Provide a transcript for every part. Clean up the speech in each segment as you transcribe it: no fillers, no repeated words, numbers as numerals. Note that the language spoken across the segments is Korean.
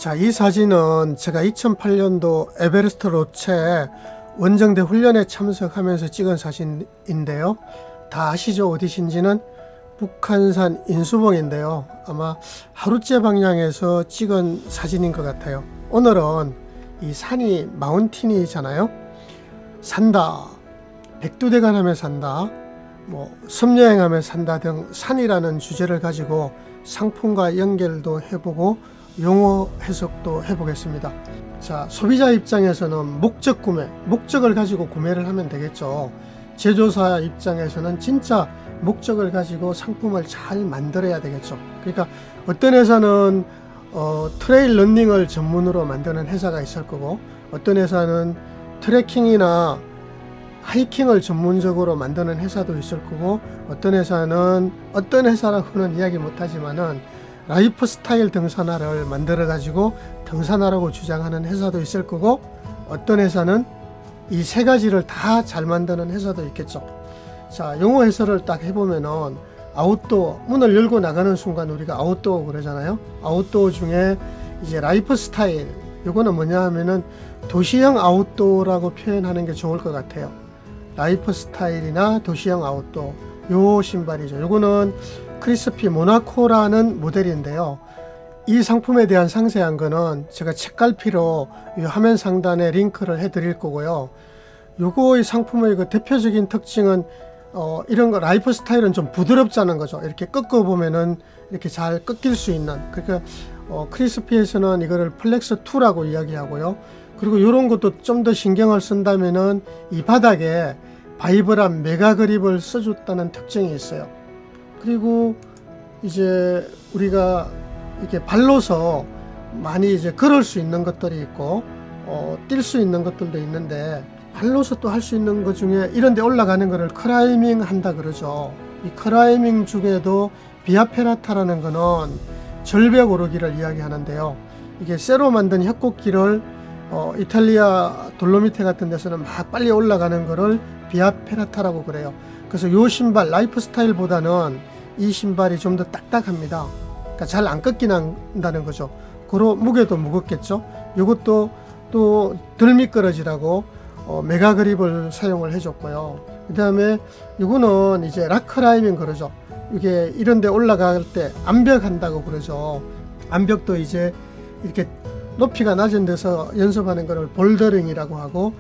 자, 이 사진은 제가 2008년도 에베레스트 로체 원정대 훈련에 참석하면서 찍은 사진인데요. 다 아시죠? 어디신지는 북한산 인수봉인데요. 아마 하루째 방향에서 찍은 사진인 것 같아요. 오늘은 이 산이 마운틴이잖아요. 산다, 백두대간하며 산다, 섬여행하며 산다 등 산이라는 주제를 가지고 상품과 연결도 해보고 용어 해석도 해보겠습니다. 자, 소비자 입장에서는 목적 구매, 목적을 가지고 구매를 하면 되겠죠. 제조사 입장에서는 진짜 목적을 가지고 상품을 잘 만들어야 되겠죠. 그러니까 어떤 회사는 트레일 러닝을 전문으로 만드는 회사가 있을 거고, 어떤 회사는 트레킹이나 하이킹을 전문적으로 만드는 회사도 있을 거고, 어떤 회사는 어떤 회사라고는 이야기 못하지만은 라이프 스타일 등산화를 만들어 가지고 등산화라고 주장하는 회사도 있을 거고, 어떤 회사는 이 세 가지를 다 잘 만드는 회사도 있겠죠. 자, 용어 해설을 딱 해보면은 아웃도어, 문을 열고 나가는 순간 우리가 아웃도어 그러잖아요. 아웃도어 중에 이제 라이프 스타일, 요거는 뭐냐 하면은 도시형 아웃도어라고 표현하는 게 좋을 것 같아요. 라이프 스타일이나 도시형 아웃도어, 요 신발이죠. 요거는 크리스피 모나코라는 모델인데요. 이 상품에 대한 상세한 거는 제가 책갈피로 이 화면 상단에 링크를 해 드릴 거고요. 요거의 상품의 그 대표적인 특징은 이런 거 라이프 스타일은 좀 부드럽자는 거죠. 이렇게 꺾어 보면은 이렇게 잘 꺾일 수 있는. 그러니까 크리스피에서는 이거를 플렉스 2라고 이야기하고요. 그리고 이런 것도 좀 더 신경을 쓴다면은 이 바닥에 바이브란 메가 그립을 써줬다는 특징이 있어요. 그리고 이제 우리가 이렇게 발로서 많이 이제 걸을 수 있는 것들이 있고 뛸 수 있는 것들도 있는데, 발로서 또 할 수 있는 것 중에 이런 데 올라가는 거를 클라이밍 한다 그러죠. 이 클라이밍 중에도 비아페라타라는 거는 절벽 오르기를 이야기하는데요. 이게 쇠로 만든 협곡길을 이탈리아 돌로미테 같은 데서는 막 빨리 올라가는 거를 비아페라타라고 그래요. 그래서 이 신발 라이프 스타일보다는 이 신발이 좀 더 딱딱합니다. 그러니까 잘 안 꺾인다는 거죠. 고로 무게도 무겁겠죠. 이것도 또 덜 미끄러지라고 메가 그립을 사용을 해줬고요. 그 다음에 이거는 이제 락클라이밍 그러죠. 이게 이런데 올라갈 때 암벽 한다고 그러죠. 암벽도 이제 이렇게 높이가 낮은 데서 연습하는 거를 볼더링이라고 하고,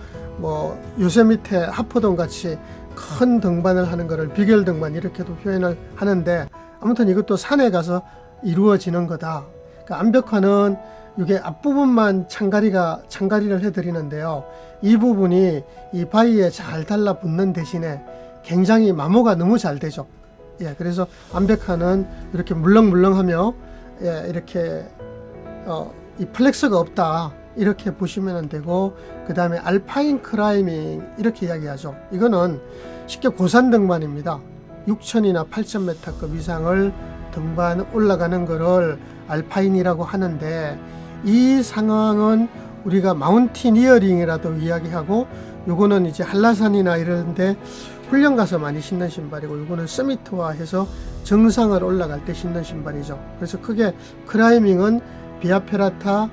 요세미테 하프동 같이 큰 등반을 하는 거를 비결 등반 이렇게도 표현을 하는데, 아무튼 이것도 산에 가서 이루어지는 거다. 그러니까 암벽화는 이게 앞부분만 창가리를 해드리는데요. 이 부분이 이 바위에 잘 달라붙는 대신에 굉장히 마모가 너무 잘 되죠. 예, 그래서 암벽화는 이렇게 물렁물렁하며, 예, 이렇게 이 플렉스가 없다, 이렇게 보시면 되고, 그 다음에 알파인 클라이밍 이렇게 이야기하죠. 이거는 쉽게 고산 등반입니다. 6,000이나 8,000m급 이상을 등반 올라가는 거를 알파인이라고 하는데, 이 상황은 우리가 마운티니어링이라도 이야기하고, 요거는 이제 한라산이나 이런데 훈련 가서 많이 신는 신발이고, 요거는 서미트화해서 정상을 올라갈 때 신는 신발이죠. 그래서 크게 클라이밍은 비아페라타,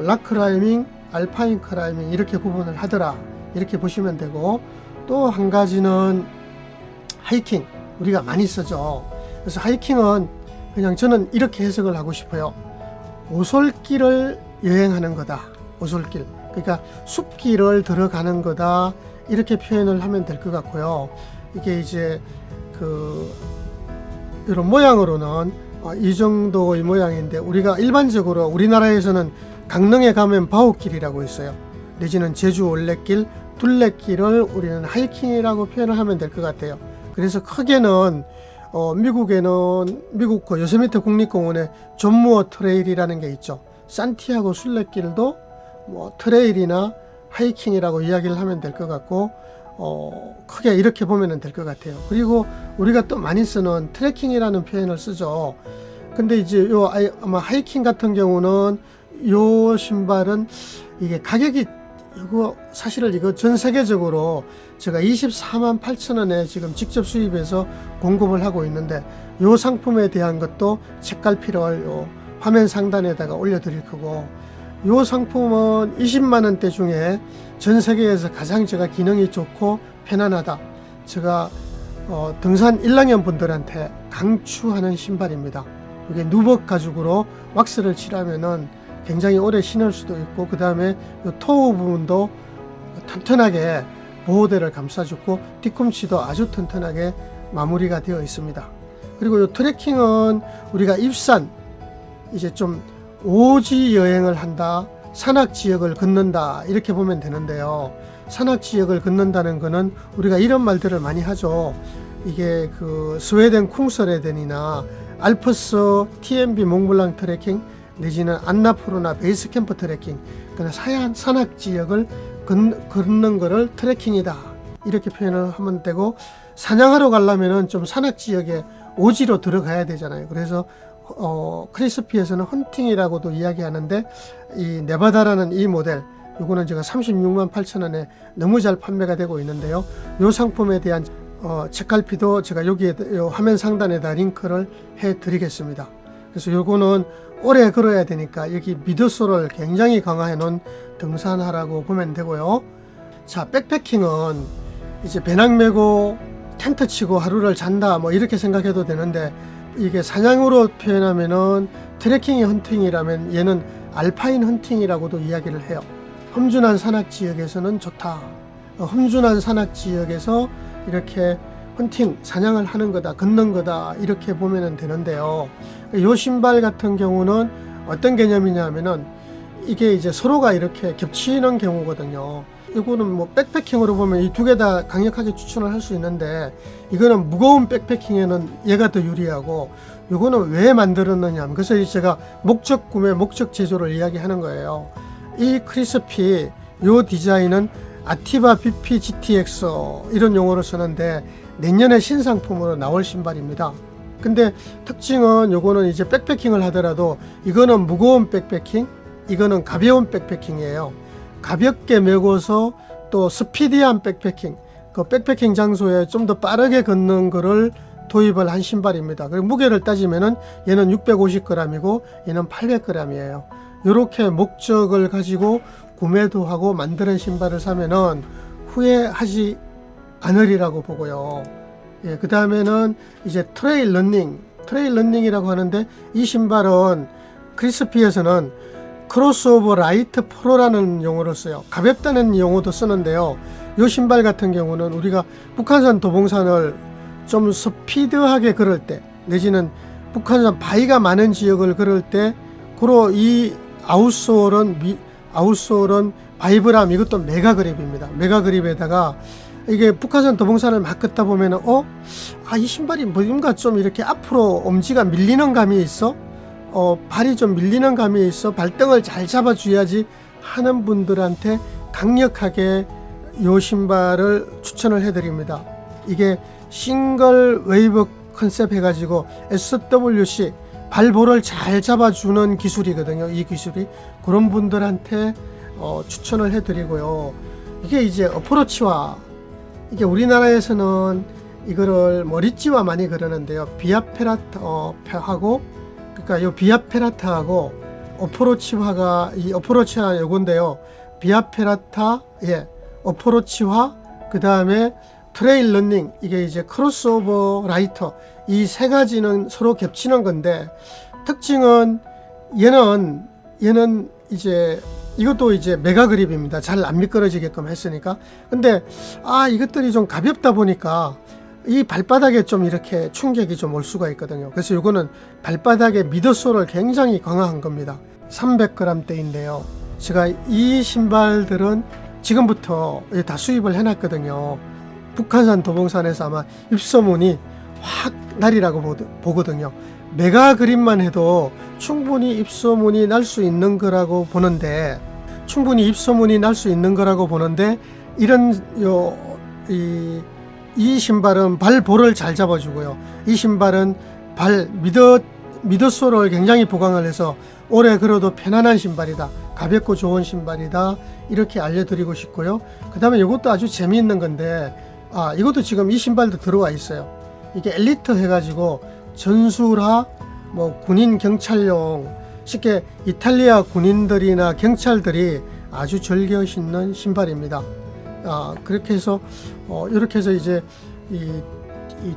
락클라이밍, 알파인 클라이밍 이렇게 구분을 하더라, 이렇게 보시면 되고, 또 한 가지는 하이킹, 우리가 많이 쓰죠. 그래서 하이킹은 그냥 저는 이렇게 해석을 하고 싶어요. 오솔길을 여행하는 거다. 오솔길, 그러니까 숲길을 들어가는 거다, 이렇게 표현을 하면 될 것 같고요. 이게 이제 이런 모양으로는 이 정도의 모양인데, 우리가 일반적으로 우리나라에서는 강릉에 가면 바오길이라고 있어요. 내지는 제주 올레길, 둘레길을 우리는 하이킹이라고 표현을 하면 될 것 같아요. 그래서 크게는 미국 그 요세미테 국립공원에 존무어 트레일이라는 게 있죠. 산티아고 순례길도 트레일이나 하이킹이라고 이야기를 하면 될 것 같고, 크게 이렇게 보면 될 것 같아요. 그리고 우리가 또 많이 쓰는 트레킹이라는 표현을 쓰죠. 근데 이제 아마 하이킹 같은 경우는 요 신발은 이게 가격이, 사실은 이거 전 세계적으로 제가 24만 8천 원에 지금 직접 수입해서 공급을 하고 있는데, 요 상품에 대한 것도 책갈피를 화면 상단에다가 올려드릴 거고, 이 상품은 20만원대 중에 전 세계에서 가장 제가 기능이 좋고 편안하다, 제가 등산 1학년 분들한테 강추하는 신발입니다. 이게 누벅 가죽으로 왁스를 칠하면은 굉장히 오래 신을 수도 있고, 그 다음에 토우 부분도 튼튼하게 보호대를 감싸주고 뒤꿈치도 아주 튼튼하게 마무리가 되어 있습니다. 그리고 이 트레킹은 우리가 입산, 이제 좀 오지 여행을 한다, 산악 지역을 걷는다, 이렇게 보면 되는데요. 산악 지역을 걷는다는 거는 우리가 이런 말들을 많이 하죠. 이게 그 스웨덴 쿵스레덴이나 알프스 TMB 몽블랑 트레킹 내지는 안나푸르나 베이스 캠프 트레킹, 그러니까 산악 지역을 걷는 거를 트레킹이다, 이렇게 표현을 하면 되고, 사냥하러 가려면은 좀 산악 지역에 오지로 들어가야 되잖아요. 그래서 크리스피에서는 헌팅이라고도 이야기하는데, 이 네바다라는 이 모델, 요거는 제가 36만 8천원에 너무 잘 판매가 되고 있는데요. 요 상품에 대한 책갈피도 제가 여기에 요 화면 상단에다 링크를 해 드리겠습니다. 그래서 요거는 오래 걸어야 되니까 여기 미드솔을 굉장히 강화해 놓은 등산화라고 보면 되고요. 자, 백패킹은 이제 배낭 메고 텐트 치고 하루를 잔다, 뭐 이렇게 생각해도 되는데, 이게 사냥으로 표현하면은 트레킹이 헌팅이라면 얘는 알파인 헌팅이라고도 이야기를 해요. 험준한 산악 지역에서는 좋다, 험준한 산악 지역에서 이렇게 헌팅, 사냥을 하는 거다, 걷는 거다, 이렇게 보면 되는데요. 이 신발 같은 경우는 어떤 개념이냐 하면은 이게 이제 서로가 이렇게 겹치는 경우거든요. 이거는 뭐 백패킹으로 보면 이 두 개 다 강력하게 추천을 할 수 있는데, 이거는 무거운 백패킹에는 얘가 더 유리하고, 이거는 왜 만들었느냐 하면, 그래서 제가 목적 구매, 목적 제조를 이야기하는 거예요. 이 크리스피 요 디자인은 아티바 BP GTX 이런 용어를 쓰는데 내년에 신상품으로 나올 신발입니다. 근데 특징은 요거는 이제 백패킹을 하더라도 이거는 무거운 백패킹, 이거는 가벼운 백패킹이에요. 가볍게 메고서 또 스피디한 백패킹, 그 백패킹 장소에 좀 더 빠르게 걷는 거를 도입을 한 신발입니다. 그리고 무게를 따지면은 얘는 650g이고 얘는 800g이에요. 이렇게 목적을 가지고 구매도 하고 만드는 신발을 사면은 후회하지 않으리라고 보고요. 예, 그 다음에는 이제 트레일 러닝이라고 하는데, 이 신발은 크리스피에서는 크로스오버 라이트 프로라는 용어를 써요. 가볍다는 용어도 쓰는데요. 이 신발 같은 경우는 우리가 북한산 도봉산을 좀 스피드하게 걸을 때, 내지는 북한산 바위가 많은 지역을 걸을 때, 고로 이 아웃솔은 바이브람, 이것도 메가그립입니다. 메가그립에다가 이게 북한산 도봉산을 막 걷다 보면은 이 신발이 뭔가 좀 이렇게 앞으로 엄지가 밀리는 감이 있어, 발이 좀 밀리는 감이 있어, 발등을 잘 잡아줘야지 하는 분들한테 강력하게 이 신발을 추천을 해드립니다. 이게 싱글 웨이브 컨셉 해가지고 SWC, 발볼을 잘 잡아주는 기술이거든요. 이 기술이 그런 분들한테 추천을 해드리고요. 이게 이제 어프로치와, 이게 우리나라에서는 이거를 머리찌와 많이 그러는데요. 비아페라타하고, 그러니까 이 비아페라타하고 어프로치화가, 이 어프로치화 요건데요. 비아페라타, 어프로치화, 그 다음에 트레일 러닝, 이게 이제 크로스오버 라이터, 이 세 가지는 서로 겹치는 건데, 특징은 얘는 이제 이것도 이제 메가 그립입니다. 잘 안 미끄러지게끔 했으니까. 근데 이것들이 좀 가볍다 보니까 이 발바닥에 좀 이렇게 충격이 좀 올 수가 있거든요. 그래서 이거는 발바닥에 미드솔을 굉장히 강화한 겁니다. 300g대인데요. 제가 이 신발들은 지금부터 다 수입을 해놨거든요. 북한산 도봉산에서 아마 입소문이 확 나리라고 보거든요. 메가 그립만 해도 충분히 입소문이 날 수 있는 거라고 보는데, 이런 이 신발은 발볼을 잘 잡아주고요. 이 신발은 발 미드솔을 굉장히 보강을 해서 오래 걸어도 편안한 신발이다, 가볍고 좋은 신발이다, 이렇게 알려드리고 싶고요. 그 다음에 이것도 아주 재미있는 건데, 이것도 지금 이 신발도 들어와 있어요. 이게 엘리트 해가지고 전술화, 뭐 군인 경찰용, 쉽게 이탈리아 군인들이나 경찰들이 아주 즐겨 신는 신발입니다. 그렇게 해서 이렇게 해서 이제 이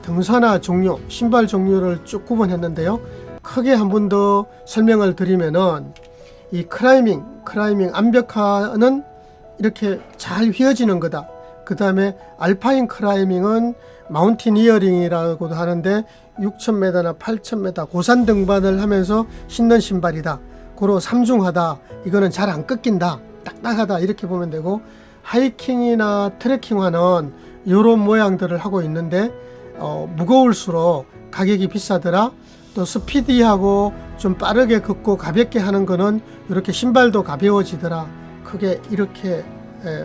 등산화 종류, 신발 종류를 쭉 구분했는데요. 크게 한 번 더 설명을 드리면은 이 클라이밍 암벽화는 이렇게 잘 휘어지는 거다. 그 다음에 알파인 클라이밍은 마운티니어링이라고도 하는데 6,000m나 8,000m 고산 등반을 하면서 신는 신발이다. 고로 삼중하다. 이거는 잘 안 꺾인다. 딱딱하다. 이렇게 보면 되고, 하이킹이나 트레킹화는 이런 모양들을 하고 있는데 무거울수록 가격이 비싸더라. 또 스피디하고 좀 빠르게 걷고 가볍게 하는 거는 이렇게 신발도 가벼워지더라. 크게 이렇게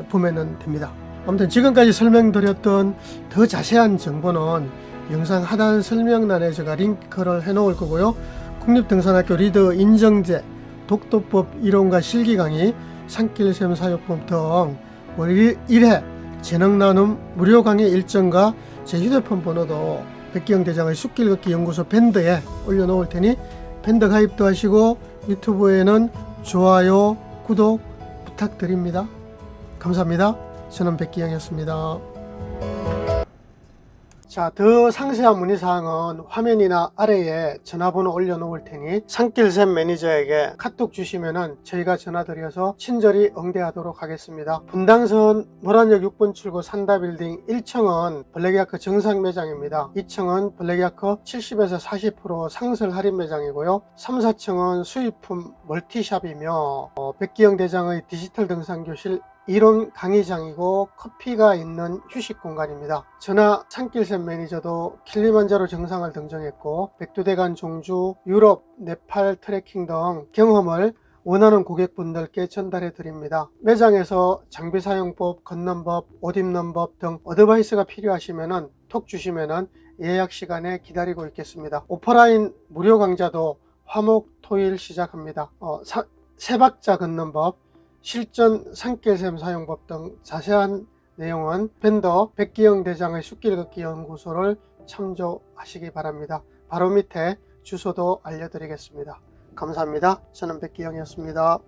보면 됩니다. 아무튼 지금까지 설명드렸던 더 자세한 정보는 영상 하단 설명란에 제가 링크를 해 놓을 거고요. 국립등산학교 리더 인정제, 독도법 이론과 실기 강의, 산길샘 사용법 등 월 1회 재능 나눔 무료 강의 일정과 제 휴대폰 번호도 백기영 대장의 숲길 걷기 연구소 밴드에 올려놓을 테니 밴드 가입도 하시고 유튜브에는 좋아요, 구독 부탁드립니다. 감사합니다. 저는 백기영이었습니다. 자, 더 상세한 문의사항은 화면이나 아래에 전화번호 올려놓을 테니 산길샘 매니저에게 카톡 주시면은 저희가 전화드려서 친절히 응대하도록 하겠습니다. 분당선 모란역 6번 출구 산다빌딩 1층은 블랙야크 정상 매장입니다. 2층은 블랙야크 70에서 40% 상설 할인 매장이고요. 3, 4층은 수입품 멀티샵이며 백기영 대장의 디지털 등산교실 이론 강의장이고 커피가 있는 휴식 공간입니다. 전하 산길샘 매니저도 킬리만자로 정상을 등정했고 백두대간 종주, 유럽, 네팔 트레킹 등 경험을 원하는 고객분들께 전달해 드립니다. 매장에서 장비 사용법, 걷는 법, 옷 입는 법 등 어드바이스가 필요하시면은 톡 주시면은 예약 시간에 기다리고 있겠습니다. 오프라인 무료 강좌도 화목 토일 시작합니다. 세 박자 걷는 법, 실전 산길샘 사용법 등 자세한 내용은 밴더 백기영 대장의 숲길 걷기 연구소를 참조하시기 바랍니다. 바로 밑에 주소도 알려드리겠습니다. 감사합니다. 저는 백기영이었습니다.